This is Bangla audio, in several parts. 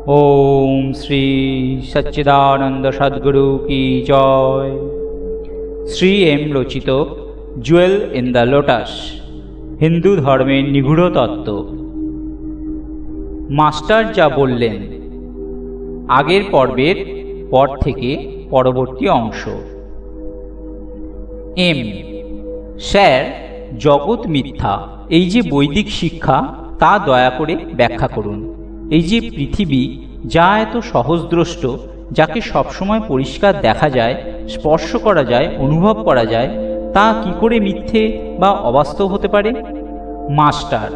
ओम श्री सच्चिदानंद सद्गुरु की जय। श्री एम রচিত Jewel in the lotus, Hindu ধর্মের নিগূঢ় তত্ত্ব। মাস্টার যা বললেন, আগের পর্বের পর থেকে পরবর্তী অংশ। এম স্যার, জগৎ মিথ্যা, এই যে বৈদিক শিক্ষা তা দয়া করে ব্যাখ্যা করুন। এই যে পৃথিবী, যা এত সহজদ্রষ্ট, যাকে সবসময় পরিষ্কার দেখা যায়, স্পর্শ করা যায়, অনুভব করা যায়, তা কি করে মিথ্যে বা অবাস্তব হতে পারে? মাস্টার,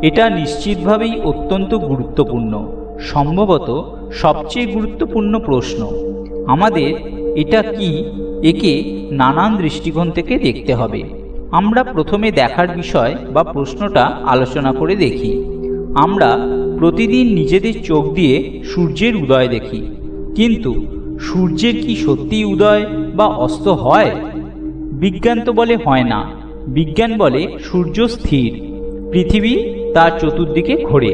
এটা নিশ্চিতভাবেই অত্যন্ত গুরুত্বপূর্ণ, সম্ভবত সবচেয়ে গুরুত্বপূর্ণ প্রশ্ন। আমাদের এটা কি, একে নানান দৃষ্টিকোণ থেকে দেখতে হবে। আমরা প্রথমে দেখার বিষয় বা প্রশ্নটা আলোচনা করে দেখি। আমরা প্রতিদিন নিজেদের চোখ দিয়ে সূর্যের উদয় দেখি, কিন্তু সূর্যের কি সত্যিই উদয় বা অস্ত হয়? বিজ্ঞান তো বলে হয় না। বিজ্ঞান বলে সূর্য স্থির, পৃথিবী তার চতুর্দিকে ঘোরে।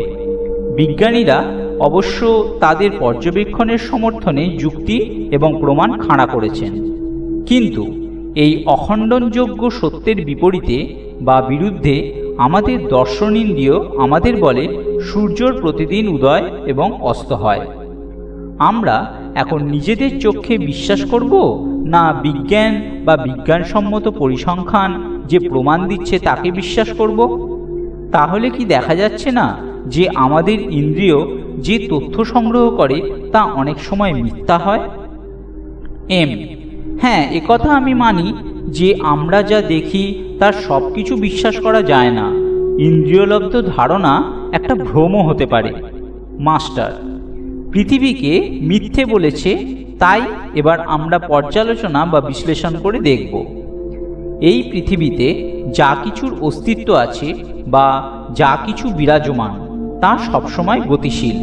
বিজ্ঞানীরা অবশ্য তাদের পর্যবেক্ষণের সমর্থনে যুক্তি এবং প্রমাণ খাড়া করেছেন, কিন্তু এই অখণ্ডনযোগ্য সত্যের বিপরীতে বা বিরুদ্ধে আমাদের দর্শনেন্দ্রিয় আমাদের বলে সূর্যর প্রতিদিন উদয় এবং অস্ত হয়। আমরা এখন নিজেদের চোখে বিশ্বাস করব, না বিজ্ঞান বা বিজ্ঞানসম্মত পরিসংখ্যান যে প্রমাণ দিচ্ছে তাকে বিশ্বাস করব? তাহলে কি দেখা যাচ্ছে না যে আমাদের ইন্দ্রিয় যে তথ্য সংগ্রহ করে তা অনেক সময় মিথ্যা হয়? এম হ্যাঁ, একথা আমি মানি যে আমরা যা দেখি তার সব কিছু বিশ্বাস করা যায় না। ইন্দ্রিয়লব্ধ ধারণা একটা ভ্রমও হতে পারে। মাস্টার, পৃথিবীকে মিথ্যে বলেছে, তাই এবার আমরা পর্যালোচনা বা বিশ্লেষণ করে দেখব। এই পৃথিবীতে যা কিছুর অস্তিত্ব আছে বা যা কিছু বিরাজমান, তা সবসময় গতিশীল।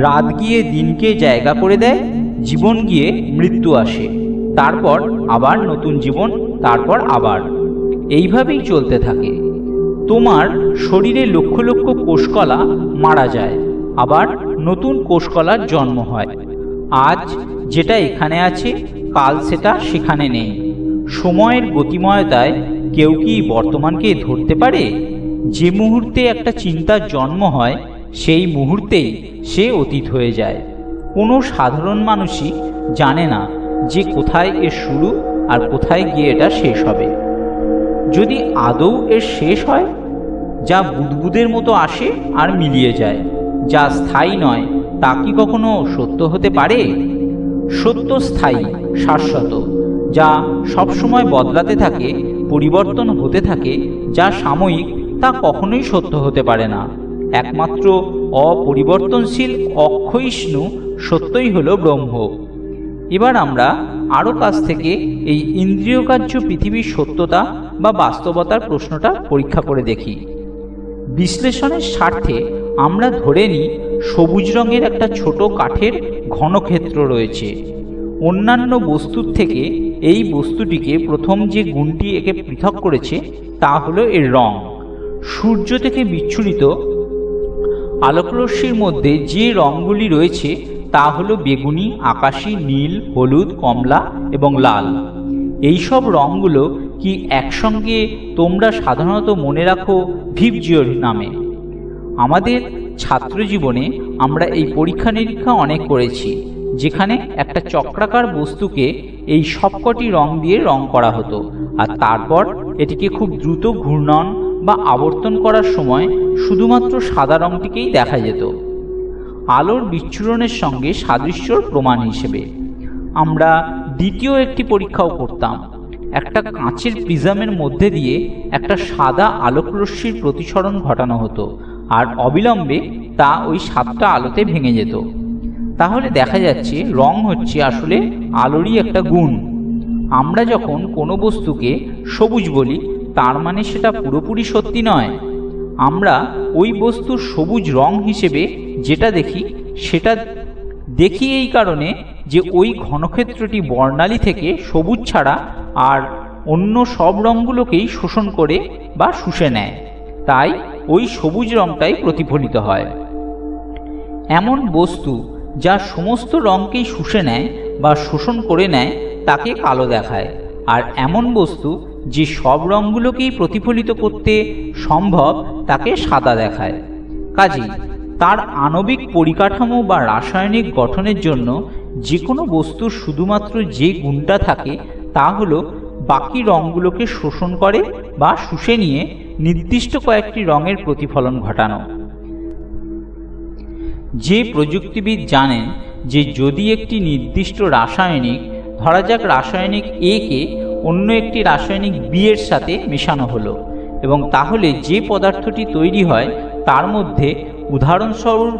রাত গিয়ে দিনকে জায়গা করে দেয়, জীবন গিয়ে মৃত্যু আসে, তারপর আবার নতুন জীবন, তারপর আবার এইভাবেই চলতে থাকে। তোমার শরীরে লক্ষ লক্ষ কোষকলা মারা যায়, আবার নতুন কোষকলার জন্ম হয়। আজ যেটা এখানে আছে, কাল সেটা সেখানে নেই। সময়ের গতিময়তায় কেউ কি বর্তমানকে ধরতে পারে? যে মুহূর্তে একটা চিন্তার জন্ম হয়, সেই মুহূর্তেই সে অতীত হয়ে যায়। কোনো সাধারণ মানুষই জানে না যে কোথায় এর শুরু আর কোথায় গিয়ে এটা শেষ হবে। যদি আদৌ এর শেষ হয়, যা বুদবুদের মতো আসে আর মিলিয়ে যায়, যা স্থায়ী নয়, তা কি কখনো সত্য হতে পারে? সত্য স্থায়ী, শাশ্বত, যা সবসময় বদলাতে থাকে, পরিবর্তন হতে থাকে। যা সাময়িক, তা কখনোই সত্য হতে পারে না। একমাত্র অপরিবর্তনশীল অক্ষয়িষ্ণু সত্যই হলো ব্রহ্ম। এবার আমরা আরও কাছ থেকে এই ইন্দ্রিয়গ্রাহ্য পৃথিবীর সত্যতা বা বাস্তবতার প্রশ্নটা পরীক্ষা করে দেখি। বিশ্লেষণের স্বার্থে আমরা ধরে নিই সবুজ রঙের একটা ছোট কাঠের ঘনক্ষেত্র রয়েছে। অন্যান্য বস্তুর থেকে এই বস্তুটিকে প্রথম যে গুণটি একে পৃথক করেছে তা হলো এর রং। সূর্য থেকে বিচ্ছুরিত আলোকরশ্মির মধ্যে যে রঙগুলি রয়েছে তা হলো বেগুনি, আকাশী, নীল, হলুদ, কমলা এবং লাল। এইসব রঙগুলো কি একসঙ্গে তোমরা সাধারণত মনে রাখো ভিবজিওর নামে। আমাদের ছাত্র জীবনে আমরা এই পরীক্ষা নিরীক্ষা অনেক করেছি, যেখানে একটা চক্রাকার বস্তুকে এই সবকটি রং দিয়ে রং করা হতো, আর তারপর এটিকে খুব দ্রুত ঘূর্ণন বা আবর্তন করার সময় শুধুমাত্র সাদা রংটিকেই দেখা যেত, আলোর বিচ্ছুরণের সঙ্গে সাদৃশ্যর প্রমাণ হিসেবে। আমরা দ্বিতীয় একটি পরীক্ষাও করতাম। একটা কাঁচের প্রিজমের মধ্যে দিয়ে একটা সাদা আলোকরশ্মির প্রতিসরণ ঘটানো হতো, আর অবিলম্বে তা ওই সাতটা আলোতে ভেঙে যেত। তাহলে দেখা যাচ্ছে রং হচ্ছে আসলে আলোরই একটা গুণ। আমরা যখন কোনো বস্তুকে সবুজ বলি, তার মানে সেটা পুরোপুরি সত্যি নয়। আমরা ওই বস্তুর সবুজ রং হিসেবে যেটা দেখি, সেটা দেখি এই কারণে যে ওই ঘনক্ষেত্রটি বর্ণালী থেকে সবুজ ছাড়া আর অন্য সব রঙগুলোকেই শোষণ করে বা শুষে নেয়, তাই ওই সবুজ রংটাই প্রতিফলিত হয়। এমন বস্তু যা সমস্ত রঙকেই শুষে নেয় বা শোষণ করে নেয় তাকে কালো দেখায়, আর এমন বস্তু যে সব রঙগুলোকেই প্রতিফলিত করতে সম্ভব তাকে সাদা দেখায়। কাজেই তার আণবিক পরিকাঠামো বা রাসায়নিক গঠনের জন্য যে কোনো বস্তুর শুধুমাত্র যে গুণটা থাকে তা হলো বাকি রঙগুলোকে শোষণ করে বা শুষে নিয়ে নির্দিষ্ট কয়েকটি রঙের প্রতিফলন ঘটানো। যে প্রযুক্তিবিদ জানেন যে যদি একটি নির্দিষ্ট রাসায়নিক, ধরা যাক রাসায়নিক এ কে অন্য একটি রাসায়নিক বি এর সাথে মেশানো হলো এবং তাহলে যে পদার্থটি তৈরি হয় তার মধ্যে উদাহরণস্বরূপ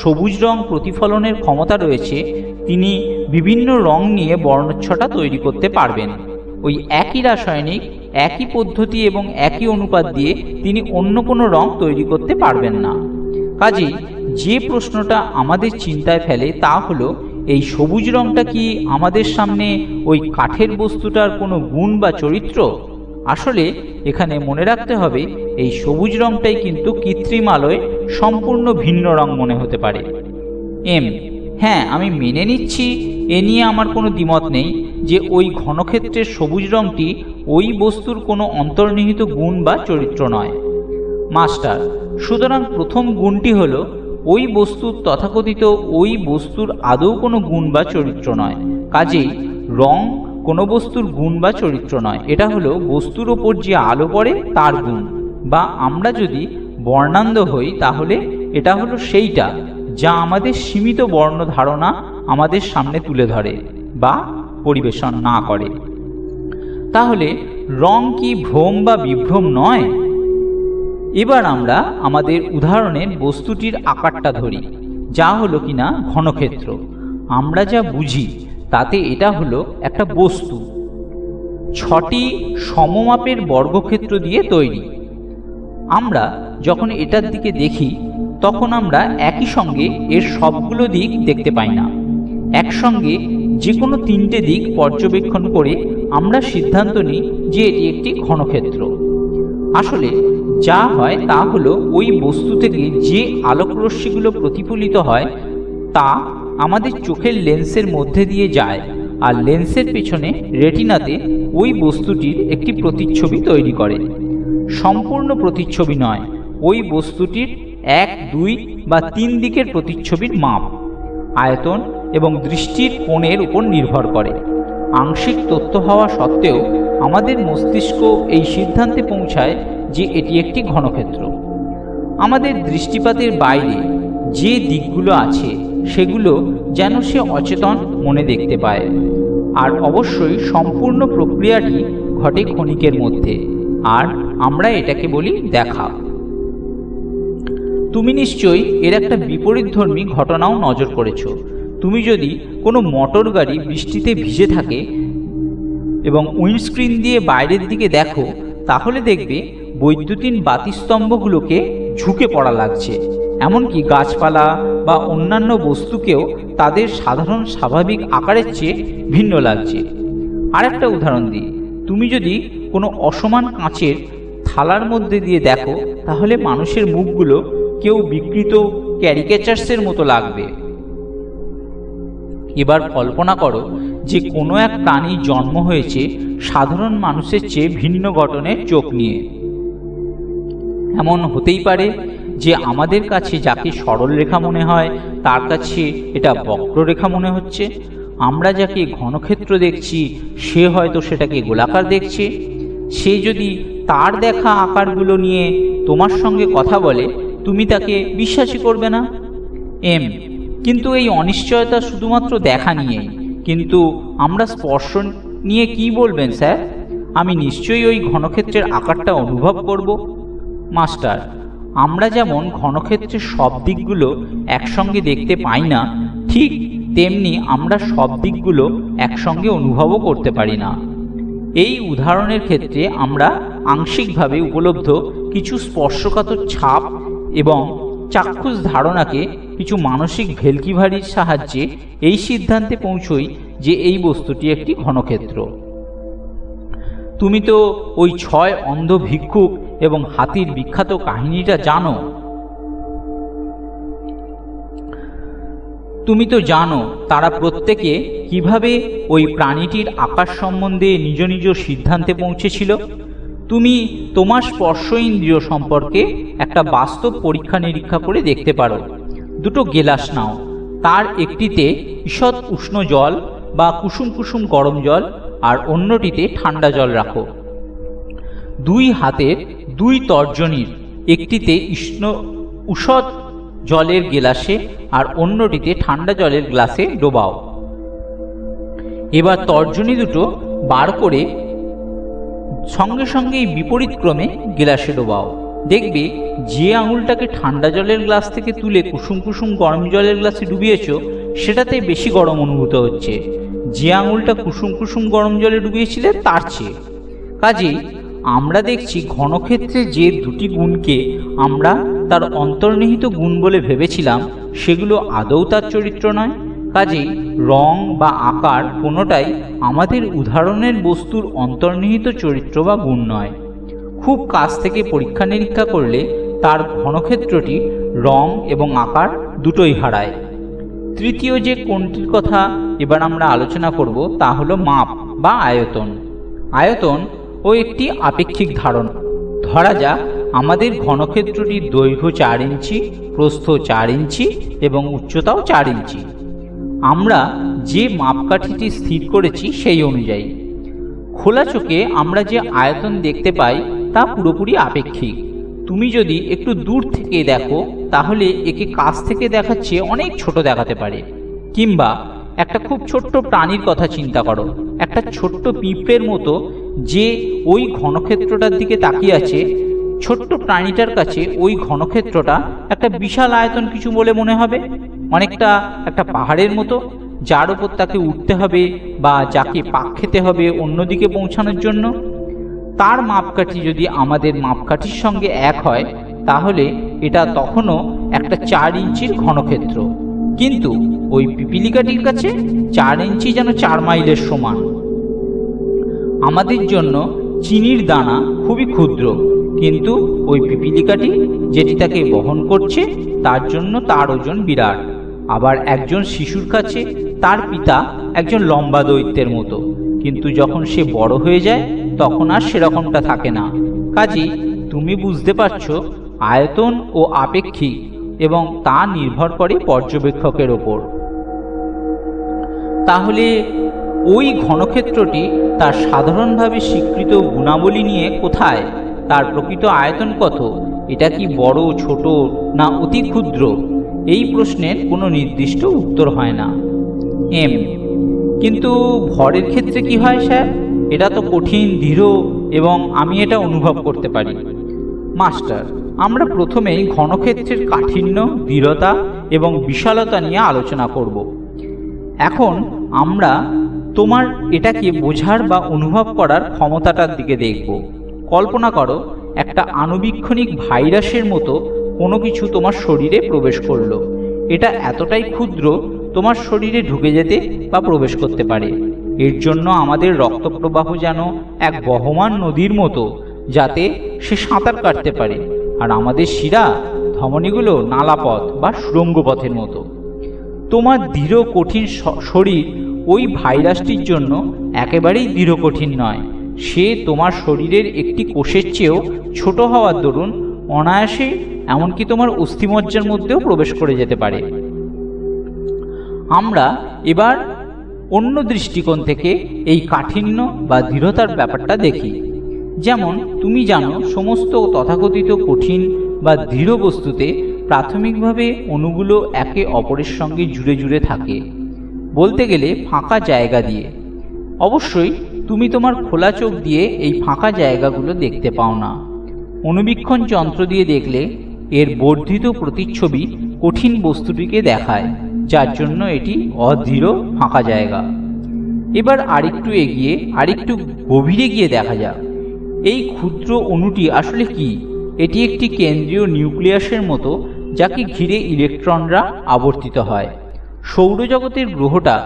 সবুজ রং প্রতিফলনের ক্ষমতা রয়েছে, তিনি বিভিন্ন রং নিয়ে বর্ণচ্ছটা তৈরি করতে পারবেন। ওই একই রাসায়নিক, একই পদ্ধতি এবং একই অনুপাত দিয়ে তিনি অন্য কোনো রং তৈরি করতে পারবেন না। কাজেই যে প্রশ্নটা আমাদের চিন্তায় ফেলে তা হলো, এই সবুজ রংটা কি আমাদের সামনে ওই কাঠের বস্তুটার কোনো গুণ বা চরিত্র? আসলে এখানে মনে রাখতে হবে এই সবুজ রংটাই কিন্তু কৃত্রিম আলোয় সম্পূর্ণ ভিন্ন রং মনে হতে পারে। হ্যাঁ, আমি মেনে নিচ্ছি, এ নিয়ে আমার কোনো দ্বিমত নেই যে ওই ঘনক্ষেত্রের সবুজ রংটি ওই বস্তুর কোনো অন্তর্নিহিত গুণ বা চরিত্র নয়। মাস্টার, সুতরাং প্রথম গুণটি হলো ওই বস্তুর তথাকথিত ওই বস্তুর আদৌ কোনো গুণ বা চরিত্র নয়। কাজেই রং কোনো বস্তুর গুণ বা চরিত্র নয়, এটা হলো বস্তুর ওপর যে আলো পড়ে তার গুণ। বা আমরা যদি বর্ণান্ধ হই তাহলে এটা হলো সেইটা যা আমাদের সীমিত বর্ণ ধারণা আমাদের সামনে তুলে ধরে বা পরিবেশন না করে। তাহলে রং কি ভ্রম বা বিভ্রম নয়? এবার আমরা আমাদের উদাহরণের বস্তুটির আকারটা ধরি, যা হলো কিনা ঘনক্ষেত্র। আমরা যা বুঝি তাতে এটা হলো একটা বস্তু 6টি সমমাপের বর্গক্ষেত্র দিয়ে তৈরি। আমরা যখন এটার দিকে দেখি তখন আমরা একই সঙ্গে এর সবগুলো দিক দেখতে পাই না। একসঙ্গে যে কোনো 3টে দিক পর্যবেক্ষণ করে আমরা সিদ্ধান্ত নিই যে এটি একটি ঘনক্ষেত্র। আসলে যা হয় তা হলো ওই বস্তু থেকে যে আলোকরশ্মিগুলো প্রতিফলিত হয় তা আমাদের চোখের লেন্সের মধ্যে দিয়ে যায়, আর লেন্সের পেছনে রেটিনাতে ওই বস্তুটির একটি প্রতিচ্ছবি তৈরি করে। সম্পূর্ণ প্রতিচ্ছবি নয়, ওই বস্তুটির 1, 2 বা 3 দিকের প্রতিচ্ছবির মাপ, আয়তন এবং দৃষ্টির কোণের উপর নির্ভর করে। আংশিক তথ্য হওয়া সত্ত্বেও আমাদের মস্তিষ্ক এই সিদ্ধান্তে পৌঁছায় যে এটি একটি ঘনক্ষেত্র। আমাদের দৃষ্টিপাতের বাইরে যে দিকগুলো আছে সেগুলো যেন সে অচেতন মনে দেখতে পায়। আর অবশ্যই সম্পূর্ণ প্রক্রিয়াটি ঘটে ক্ষণিকের মধ্যে, আর আমরা এটাকে বলি দেখা। তুমি নিশ্চয়ই এর একটা বিপরীতধর্মী ঘটনাও নজর করেছ। তুমি যদি কোনো মোটর গাড়ি বৃষ্টিতে ভিজে থাকে এবং উইন্ডস্ক্রিন দিয়ে বাইরের দিকে দেখো তাহলে দেখবে বৈদ্যুতিন বাতিস্তম্ভগুলোকে ঝুঁকে পড়া লাগছে, এমনকি গাছপালা বা অন্যান্য বস্তুকেও তাদের সাধারণ স্বাভাবিক আকারের চেয়ে ভিন্ন লাগছে। আরেকটা উদাহরণ দিই, তুমি যদি কোনো অসমান কাঁচের থালার মধ্যে দিয়ে দেখো তাহলে মানুষের মুখগুলো কেউ বিকৃত ক্যারিকেচার্সের মতো লাগবে। এবার কল্পনা করো যে কোনো এক প্রাণী জন্ম হয়েছে সাধারণ মানুষের চেয়ে ভিন্ন গঠনের চোখ নিয়ে। এমন হতেই পারে যে আমাদের কাছে যাকে সরল রেখা মনে হয় তার কাছে এটা বক্ররেখা মনে হচ্ছে। আমরা যাকে ঘনক্ষেত্র দেখছি সে হয়তো সেটাকে গোলাকার দেখছে। সে যদি তার দেখা আকারগুলো নিয়ে তোমার সঙ্গে কথা বলে তুমি তাকে বিশ্বাসই করবে না। কিন্তু এই অনিশ্চয়তা শুধুমাত্র দেখা নিয়েই। কিন্তু আমরা স্পর্শ নিয়ে কি বলবেন স্যার? আমি নিশ্চয়ই ওই ঘনক্ষেত্রের আকারটা অনুভব করব। মাস্টার, আমরা যেমন ঘনক্ষেত্রের সব দিকগুলো একসঙ্গে দেখতে পাই না, ঠিক তেমনি আমরা সব দিকগুলো একসঙ্গে অনুভবও করতে পারি না। এই উদাহরণের ক্ষেত্রে আমরা আংশিকভাবে উপলব্ধ কিছু স্পর্শকাতর ছাপ এবং চাক্ষুষ ধারণাকে কিছু মানসিক ভেলকিবাড়ির সাহায্যে এই সিদ্ধান্তে পৌঁছই যে এই বস্তুটি একটি ঘনক্ষেত্র। তুমি তো ওই 6 অন্ধ ভিক্ষুক এবং হাতির বিখ্যাত কাহিনীটা জানো। তুমি তো জানো তারা প্রত্যেকে কিভাবে ওই প্রাণীটির আকার সম্বন্ধে নিজ নিজ সিদ্ধান্তে পৌঁছেছিল। তুমি তোমার স্পর্শ ইন্দ্রিয় সম্পর্কে একটা বাস্তব পরীক্ষা নিরীক্ষা করে দেখতে পারো। দুটো গেলাস নাও, তার একটিতে ঈষৎ উষ্ণ জল বা কুসুম কুসুম গরম জল আর অন্যটিতে ঠান্ডা জল রাখো। দুই হাতের দুই তর্জনীর একটিতে উষ্ণ জলের গ্লাসে আর অন্যটিতে ঠান্ডা জলের গ্লাসে ডোবাও। এবার তর্জনী দুটো বার করে সঙ্গে সঙ্গে বিপরীত ক্রমে গ্লাসে ডোবাও। দেখবে যে আঙুলটাকে ঠান্ডা জলের গ্লাস থেকে তুলে কুসুম কুসুম গরম জলের গ্লাসে ডুবিয়েছ সেটাতে বেশি গরম অনুভূত হচ্ছে, যে আঙুলটা কুসুম কুসুম গরম জলে ডুবিয়েছিলে তার চেয়ে। কাজেই আমরা দেখছি ঘনক্ষেত্রে যে দুটি গুণকে আমরা তার অন্তর্নিহিত গুণ বলে ভেবেছিলাম সেগুলো আদৌ তার চরিত্র নয়। কাজেই রং বা আকার কোনোটাই আমাদের উদাহরণের বস্তুর অন্তর্নিহিত চরিত্র বা গুণ নয়। খুব কাছ থেকে পরীক্ষা নিরীক্ষা করলে তার ঘনক্ষেত্রটি রং এবং আকার দুটোই হারায়। তৃতীয় যে কোণটির কথা এবার আমরা আলোচনা করব তা হলো মাপ বা আয়তন। আয়তন ও একটি আপেক্ষিক ধারণা। ধরা যাক আমাদের ঘনক্ষেত্রটির দৈর্ঘ্য 4 ইঞ্চি, প্রস্থ 4 ইঞ্চি এবং উচ্চতাও 4 ইঞ্চি। আমরা যে মাপকাঠিটি স্থির করেছি সেই অনুযায়ী খোলা চোখে আমরা যে আয়তন দেখতে পাই তা পুরোপুরি আপেক্ষিক। তুমি যদি একটু দূর থেকে দেখো তাহলে একে কাছ থেকে দেখার চেয়ে অনেক ছোট দেখাতে পারে। কিংবা একটা খুব ছোট্ট প্রাণীর কথা চিন্তা করো, একটা ছোট্ট পিঁপড়ের মতো যে ওই ঘনক্ষেত্রটার দিকে তাকিয়ে আছে, ছোট্ট প্রাণীটার কাছে ওই ঘনক্ষেত্রটা একটা বিশাল আয়তন কিছু বলে মনে হবে, অনেকটা একটা পাহাড়ের মতো যার উপর তাকে উঠতে হবে বা যাকে পাক খেতে হবে অন্যদিকে পৌঁছানোর জন্য। তার মাপকাঠি যদি আমাদের মাপকাঠির সঙ্গে এক হয় তাহলে এটা তখনও একটা 4 ইঞ্চির ঘনক্ষেত্র, কিন্তু ওই পিপিলিকাটির কাছে 4 ইঞ্চি যেন 4 মাইলের সমান। আমাদের জন্য চিনির দানা খুবই ক্ষুদ্র, কিন্তু ওই পিপিলিকাটি যেটি তাকে বহন করছে তার জন্য তার ওজন বিরাট। আবার একজন শিশুর কাছে তার পিতা একজন লম্বা দৈত্যের মতো, কিন্তু যখন সে বড় হয়ে যায় তখন আর সেরকমটা থাকে না। কাজেই তুমি বুঝতে পারছো আয়তন ও আপেক্ষিক এবং তা নির্ভর করে পর্যবেক্ষকের ওপর। তাহলে ওই ঘনক্ষেত্রটি তার সাধারণভাবে স্বীকৃত গুণাবলী নিয়ে কোথায়? তার প্রকৃত আয়তন কত? এটা কি বড়, ছোট না অতি ক্ষুদ্র? এই প্রশ্নের কোনো নির্দিষ্ট উত্তর হয় না। কিন্তু ভরের ক্ষেত্রে কি হয় স্যার? এটা তো কঠিন, দৃঢ় এবং আমি এটা অনুভব করতে পারি। মাস্টার, আমরা প্রথমেই ঘনক্ষেত্রের কাঠিন্য, দৃঢ়তা এবং বিশালতা নিয়ে আলোচনা করব। এখন আমরা তোমার এটাকে বোঝার বা অনুভব করার ক্ষমতাটার দিকে দেখব। কল্পনা করো একটা আণুবীক্ষণিক ভাইরাসের মতো কোনো কিছু তোমার শরীরে প্রবেশ করলো। এটা এতটাই ক্ষুদ্র তোমার শরীরে ঢুকে যেতে বা প্রবেশ করতে পারে। এর জন্য আমাদের রক্তপ্রবাহ যেন এক বহমান নদীর মতো, যাতে সে সাঁতার কাটতে পারে, আর আমাদের শিরা ধমনীগুলো নালাপথ বা সুড়ঙ্গ পথের মতো। তোমার দৃঢ় কঠিন শরীর ওই ভাইরাসটির জন্য একেবারেই দৃঢ় কঠিন নয়। সে তোমার শরীরের একটি কোষের চেয়েও ছোট হওয়ার দরুন অনায়াসে এমনকি তোমার অস্থিমজ্জার মধ্যেও প্রবেশ করে যেতে পারে। আমরা এবার অন্য দৃষ্টিকোণ থেকে এই কাঠিন্য বা দৃঢ়তার ব্যাপারটা দেখি। যেমন তুমি জানো সমস্ত তথাকথিত কঠিন বা দৃঢ় বস্তুতে প্রাথমিকভাবে অণুগুলো একে অপরের সঙ্গে জুড়ে জুড়ে থাকে, বলতে গেলে ফাঁকা জায়গা দিয়ে। অবশ্যই তুমি তোমার খোলা চোখ দিয়ে এই ফাঁকা জায়গাগুলো দেখতে পাও না। অণুবীক্ষণ যন্ত্র দিয়ে দেখলে এর বর্ধিত প্রতিচ্ছবি কঠিন বস্তুটিকে দেখায়, যার জন্য এটি অদৃঢ় ফাঁকা জায়গা। এবার আরেকটু এগিয়ে আরেকটু গভীরে গিয়ে দেখা যাক এই ক্ষুদ্র অণুটি আসলে কি। এটি একটি কেন্দ্রীয় নিউক্লিয়াসের মতো, যাকে ঘিরে ইলেকট্রনরা আবর্তিত হয়। সৌরজগতের গ্রহটা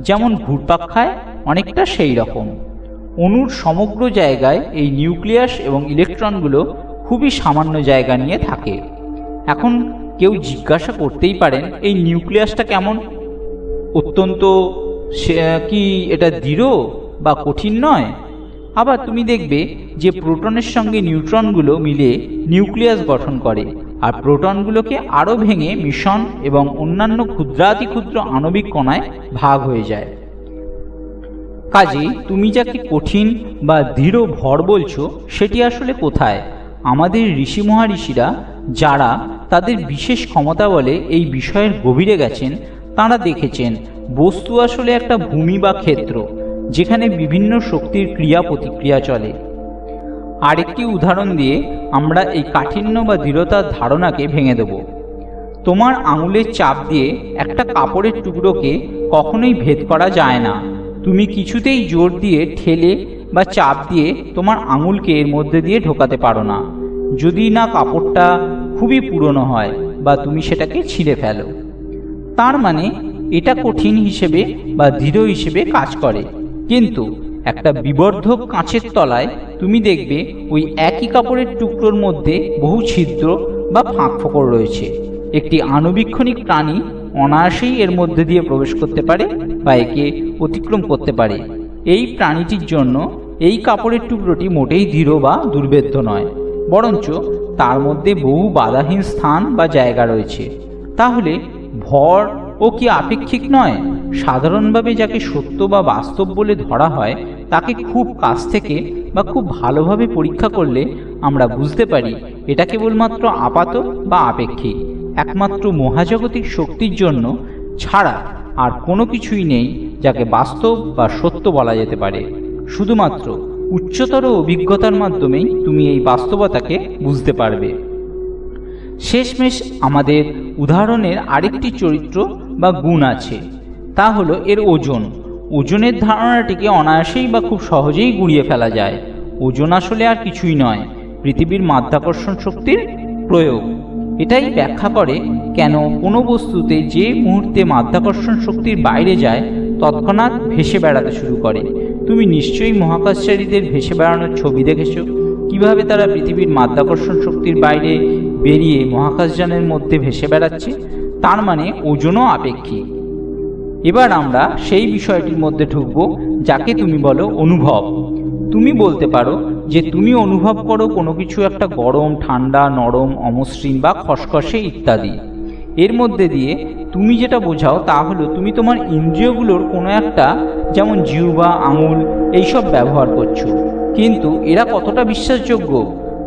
যেমন ঘুরপাক খায় অনেকটা সেই রকম। অণুর সমগ্র জায়গায় এই নিউক্লিয়াস এবং ইলেকট্রনগুলো খুবই সামান্য জায়গা নিয়ে থাকে। এখন কেউ জিজ্ঞাসা করতেই পারেন এই নিউক্লিয়াসটা কেমন? অত্যন্ত কি এটা দৃঢ় বা কঠিন নয়? আবার তুমি দেখবে যে প্রোটনের সঙ্গে নিউট্রনগুলো মিলে নিউক্লিয়াস গঠন করে, আর প্রোটনগুলোকে আরও ভেঙে মিশন এবং অন্যান্য ক্ষুদ্রাতি ক্ষুদ্র আণবিক কণায় ভাগ হয়ে যায়। কাজেই তুমি যাকে কঠিন বা দৃঢ় ভর বলছো, সেটি আসলে কোথায়? আমাদের ঋষি মহাঋষিরা যারা তাদের বিশেষ ক্ষমতা বলে এই বিষয়ের গভীরে গেছেন, তাঁরা দেখেছেন বস্তু আসলে একটা ভূমি বা ক্ষেত্র, যেখানে বিভিন্ন শক্তির ক্রিয়া প্রতিক্রিয়া চলে। আরেকটি উদাহরণ দিয়ে আমরা এই কাঠিন্য বা দৃঢ়তার ধারণাকে ভেঙে দেব। তোমার আঙুলের চাপ দিয়ে একটা কাপড়ের টুকরোকে কখনোই ভেদ করা যায় না। তুমি কিছুতেই জোর দিয়ে ঠেলে বা চাপ দিয়ে তোমার আঙুলকে এর মধ্যে দিয়ে ঢোকাতে পারো না, যদি না কাপড়টা খুবই পুরনো হয় বা তুমি সেটাকে ছিঁড়ে ফেলো। তার মানে এটা কঠিন হিসেবে বা দৃঢ় হিসেবে কাজ করে। কিন্তু একটা বিবর্ধক কাঁচের তলায় তুমি দেখবে ওই একই কাপড়ের টুকরোর মধ্যে বহু ছিদ্র বা ফাঁক ফোকর রয়েছে। একটি আণুবীক্ষণিক প্রাণী অনায়াসেই এর মধ্যে দিয়ে প্রবেশ করতে পারে বা একে অতিক্রম করতে পারে। এই প্রাণীটির জন্য এই কাপড়ের টুকরোটি মোটেই দৃঢ় বা দুর্ভেদ্য নয়, বরঞ্চ তার মধ্যে বহু বাধাহীন স্থান বা জায়গা রয়েছে। তাহলে ভর ও কি আপেক্ষিক নয়? সাধারণভাবে যাকে সত্য বা বাস্তব বলে ধরা হয়, তাকে খুব কাছ থেকে বা খুব ভালোভাবে পরীক্ষা করলে আমরা বুঝতে পারি এটা কেবলমাত্র আপাত বা আপেক্ষিক। একমাত্র মহাজাগতিক শক্তির জন্য ছাড়া আর কোনো কিছুই নেই যাকে বাস্তব বা সত্য বলা যেতে পারে। শুধুমাত্র উচ্চতর অভিজ্ঞতার মাধ্যমেই তুমি এই বাস্তবতাকে বুঝতে পারবে। শেষমেশ আমাদের উদাহরণের আরেকটি চরিত্র বা গুণ আছে, তা হলো এর ওজন। ওজনের ধারণাটিকে অনায়াসেই বা খুব সহজেই গুঁড়িয়ে ফেলা যায়। ওজন আসলে আর কিছুই নয়, পৃথিবীর মাধ্যাকর্ষণ শক্তির প্রয়োগ। এটাই ব্যাখ্যা করে কেন কোনো বস্তুতে যে মুহূর্তে মাধ্যাকর্ষণ শক্তির বাইরে যায় তৎক্ষণাৎ ভেসে বেড়াতে শুরু করে। তুমি নিশ্চয়ই মহাকাশচারীদের ভেসে বেড়ানোর ছবি দেখেছো, কিভাবে তারা পৃথিবীর মাধ্যাকর্ষণ শক্তির বাইরে বেরিয়ে মহাকাশযানের মধ্যে ভেসে বেড়াচ্ছে। তার মানে ওজনও আপেক্ষিক। এবার আমরা সেই বিষয়টির মধ্যে ঢুকবো যাকে তুমি বলো অনুভব। তুমি বলতে পারো যে তুমি অনুভব করো কোনো কিছু একটা গরম, ঠান্ডা, নরম, অমসৃণ বা খসখসে ইত্যাদি। এর মধ্যে দিয়ে তুমি যেটা বোঝাও তা হলো তুমি তোমার ইন্দ্রিয়গুলোর কোনো একটা, যেমন জিহ্বা, আঙুল, এইসব ব্যবহার করছো। কিন্তু এরা কতটা বিশ্বাসযোগ্য?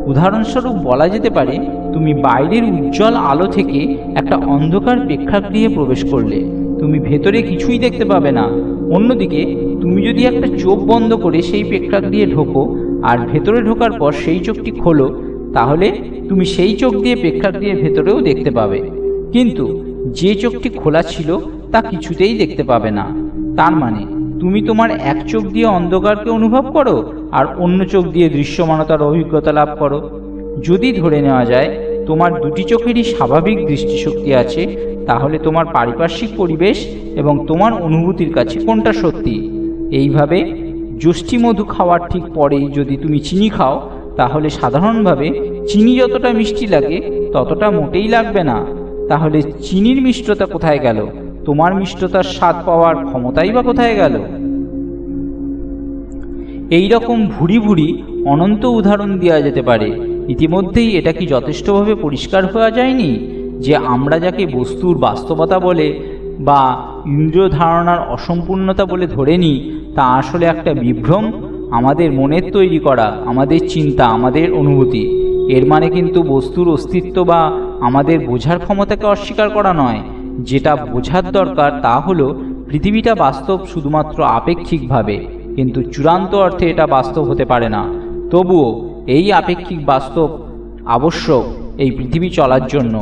উদাহরণস্বরূপ বলা যেতে পারে তুমি বাইরের উজ্জ্বল আলো থেকে একটা অন্ধকার প্রেক্ষাগৃহে প্রবেশ করলে, তুমি ভেতরে কিছুই দেখতে পাবে না। অন্যদিকে তুমি যদি একটা চোখ বন্ধ করে সেই প্রেক্ষাগৃহে ঢোকো আর ভেতরে ঢোকার পর সেই চোখটি খোলো, তাহলে তুমি সেই চোখ দিয়ে প্রেক্ষাগৃহের ভেতরেও দেখতে পাবে। কিন্তু যে চোখটি খোলা ছিল তা কিছুতেই দেখতে পাবে না। তার মানে তুমি তোমার এক চোখ দিয়ে অন্ধকারকে অনুভব করো আর অন্য চোখ দিয়ে দৃশ্যমানতার অভিজ্ঞতা লাভ করো। যদি ধরে নেওয়া যায় তোমার দুটি চোখেরই স্বাভাবিক দৃষ্টিশক্তি আছে, তাহলে তোমার পারিপার্শ্বিক পরিবেশ এবং তোমার অনুভূতির কাছে কোনটা সত্যি? এইভাবে যষ্টি মধু খাওয়ার ঠিক পরেই যদি তুমি চিনি খাও, তাহলে সাধারণভাবে চিনি যতটা মিষ্টি লাগে ততটা মোটেই লাগবে না। তাহলে চিনির মিষ্টতা কোথায় গেল? তোমার মিষ্টতার স্বাদ পাওয়ার ক্ষমতাই বা কোথায় গেল? এই রকম ভুরি ভুরি অনন্ত উদাহরণ দেওয়া যেতে পারে। ইতিমধ্যেই এটা কি যথেষ্টভাবে পরিষ্কার হওয়া যায়নি যে আমরা যাকে বস্তুর বাস্তবতা বলে বা ইন্দ্রিয় ধারণার অসম্পূর্ণতা বলে ধরে নিই, তা আসলে একটা বিভ্রম, আমাদের মনের তৈরি করা, আমাদের চিন্তা, আমাদের অনুভূতি। এর মানে কিন্তু বস্তুর অস্তিত্ব বা আমাদের বোঝার ক্ষমতাকে অস্বীকার করা নয়। যেটা বোঝার দরকার তা হলো পৃথিবীটা বাস্তব শুধুমাত্র আপেক্ষিকভাবে, কিন্তু চূড়ান্ত অর্থে এটা বাস্তব হতে পারে না। তবুও এই আপেক্ষিক বাস্তব আবশ্যক এই পৃথিবী চলার জন্য।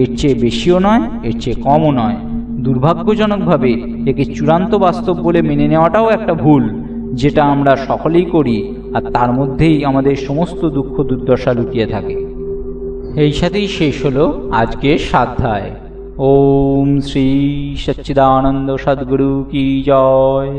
এর চেয়ে বেশিও নয়, এর চেয়ে কমও নয়। দুর্ভাগ্যজনকভাবে একে চূড়ান্ত বাস্তব বলে মেনে নেওয়াটাও একটা ভুল, যেটা আমরা সকলেই করি, আর তার মধ্যেই আমাদের সমস্ত দুঃখ দুর্দশা লুকিয়ে থাকে। এই সাথেই শেষ হলো আজকের স্বাধ্যায়। ওম শ্রী সচ্চিদানন্দ সদ্গুরু কি জয়।